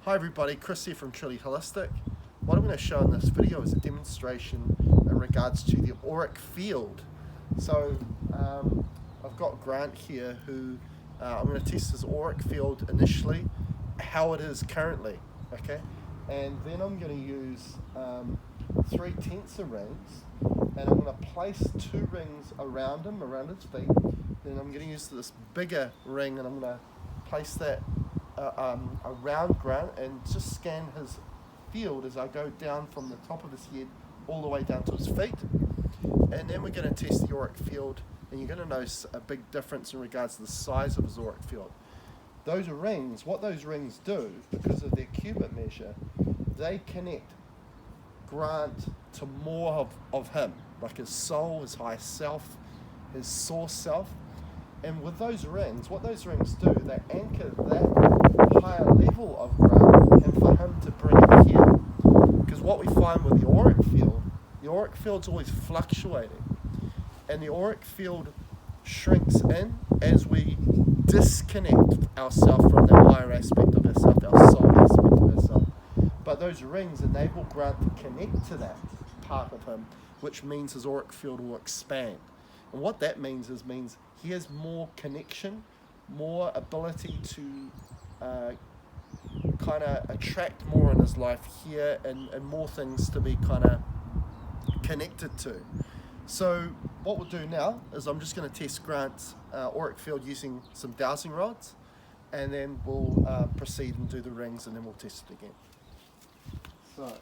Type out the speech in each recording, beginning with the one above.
Hi everybody, Chris here from Truly Holistic. What I'm going to show in this video is a demonstration in regards to the auric field. So I've got Grant here who I'm going to test his auric field initially, how it is currently, okay? And then I'm going to use 3 tensor rings, and I'm going to place 2 rings around him, around his feet. Then I'm going to use this bigger ring and I'm going to place that around Grant and just scan his field as I go down from the top of his head all the way down to his feet. And then we're going to test the auric field, and you're going to notice a big difference in regards to the size of his auric field. Those rings, what those rings do, because of their cubit measure, they connect Grant to more of him, like his soul, his higher self, his source self. And with those rings, what those rings do, they anchor that higher level of Grant, and for him to bring it here. Because what we find with the auric field's always fluctuating, and the auric field shrinks in as we disconnect ourselves from the higher aspect of ourselves, our soul aspect of ourselves. But those rings enable Grant to connect to that part of him, which means his auric field will expand. And what that means he has more connection, more ability to kind of attract more in his life here, and more things to be kind of connected to. So what we'll do now is I'm just going to test Grant's auric field using some dowsing rods, and then we'll proceed and do the rings, and then we'll test it again. So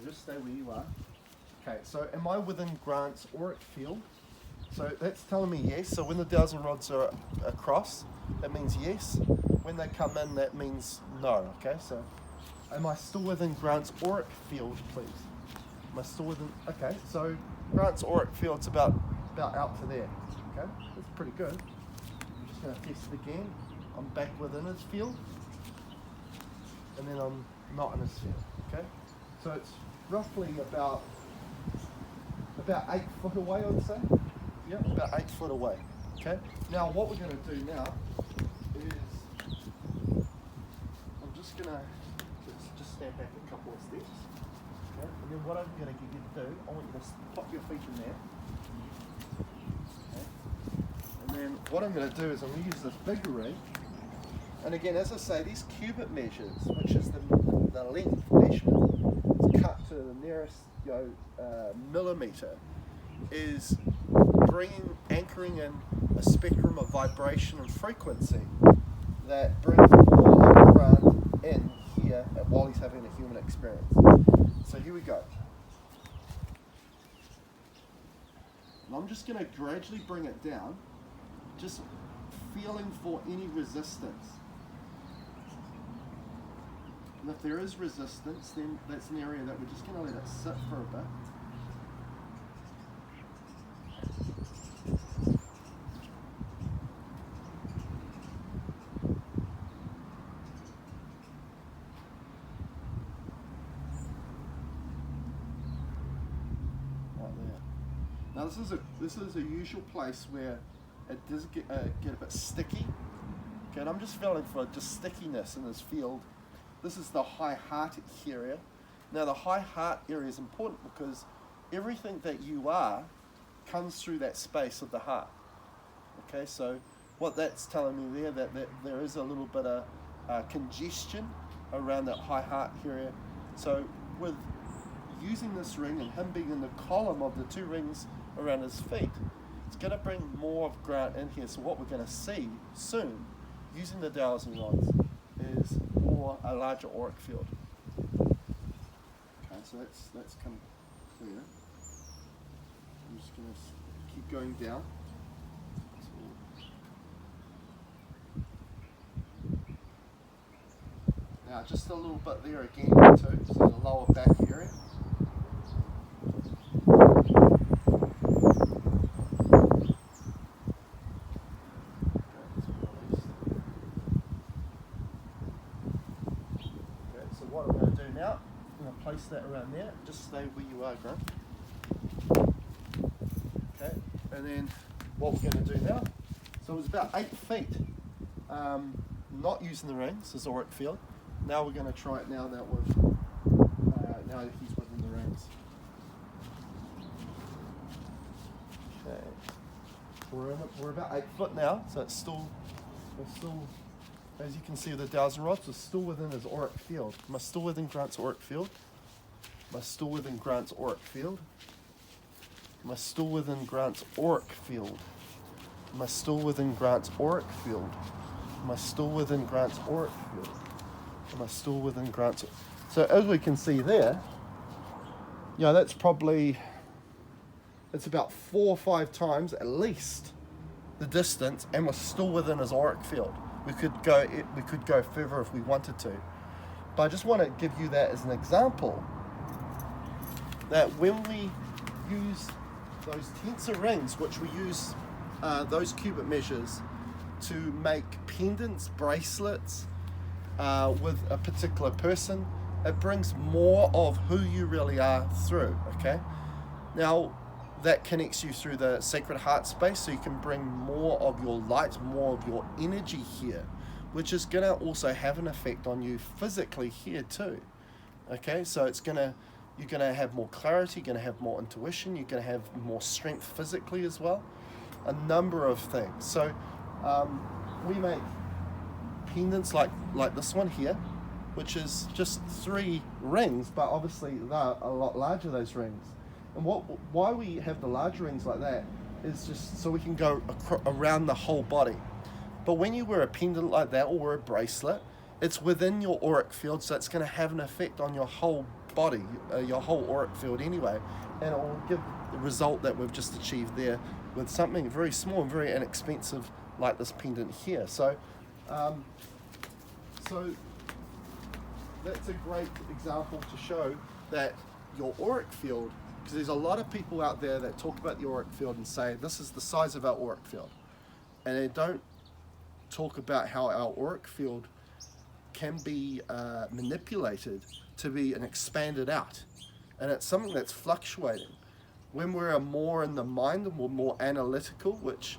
just stay where you are. Okay, so am I within Grant's auric field? So that's telling me yes. So when the dowsing rods are across, that means yes. When they come in, that means no. Okay, so am I still within Grant's auric field, please? Am I still within? Okay, so Grant's auric field's about out to there. Okay, that's pretty good. I'm just going to test it again. I'm back within his field, and then I'm not in his field. Okay, so it's roughly about 8 foot away, I'd say. Yeah, about 8 foot away. Okay. Now what we're going to do now is I'm just going to just stand back a couple of steps. Okay. And then what I'm going to get you to do, I want you to pop your feet in there. Okay. And then what I'm going to do is I'm going to use this bigger ring. And again, as I say, these cubit measures, which is the length measurement, it's cut to the nearest millimeter, is anchoring in a spectrum of vibration and frequency that brings more of Grant in here while he's having a human experience. So here we go. And I'm just going to gradually bring it down, just feeling for any resistance. And if there is resistance, then that's an area that we're just going to let it sit for a bit. Now this is a usual place where it does get a bit sticky. Okay, and I'm just feeling for just stickiness in this field. This is the high heart area. Now the high heart area is important because everything that you are comes through that space of the heart. Okay, so what that's telling me there, that there is a little bit of congestion around that high heart area. So with using this ring and him being in the column of the 2 rings around his feet, it's going to bring more of Grant in here. So what we're going to see soon, using the dowsing rods, is a larger auric field. Okay, so that's come clear. I'm just going to keep going down. Now just a little bit there again too, so the lower back area. What I'm going to do now, I'm going to place that around there. Just stay where you are, Grant. Okay, and then what we're going to do now, so it was about 8 feet, not using the rings, this auric field, Now we're going to try it now that now that he's within the rings. Okay. We're about 8 foot now, so we're still, as you can see, the dowsing rods are still within his auric field. Am I still within Grant's auric field? Am I still within Grant's auric field? Am I still within Grant's auric field? Am I still within Grant's auric field? Am I still within Grant's auric field? Am I still within Grant's? So as we can see there, that's probably, it's about 4 or 5 times at least the distance, and we're still within his auric field. We could go further if we wanted to. But I just want to give you that as an example, that when we use those tensor rings, which we use those cubit measures to make pendants, bracelets with a particular person, it brings more of who you really are through, okay? Now, that connects you through the sacred heart space, so you can bring more of your light, more of your energy here, which is going to also have an effect on you physically here too, okay? So you're going to have more clarity, you're going to have more intuition, you're going to have more strength physically as well, a number of things. So we make pendants like this one here, which is just 3 rings, but obviously they're a lot larger, those rings. And why we have the larger rings like that is just so we can go around the whole body. But when you wear a pendant like that or wear a bracelet, it's within your auric field, so it's going to have an effect on your whole body, your whole auric field anyway, and it will give the result that we've just achieved there with something very small and very inexpensive like this pendant here. So that's a great example to show that your auric field, because there's a lot of people out there that talk about the auric field and say this is the size of our auric field, and they don't talk about how our auric field can be manipulated to be and expanded out, and it's something that's fluctuating. When we're more in the mind and we're more analytical, which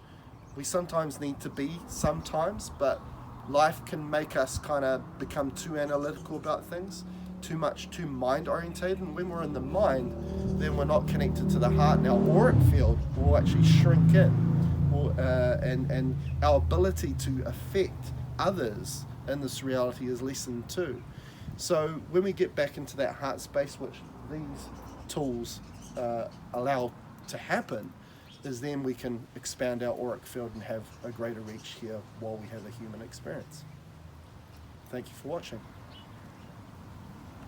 we sometimes need to be sometimes, but life can make us kind of become too analytical about things, too mind orientated, and when we're in the mind, then we're not connected to the heart, and our auric field will actually shrink in, and our ability to affect others in this reality is lessened too. So when we get back into that heart space, which these tools allow to happen, is then we can expand our auric field and have a greater reach here while we have a human experience. Thank you for watching.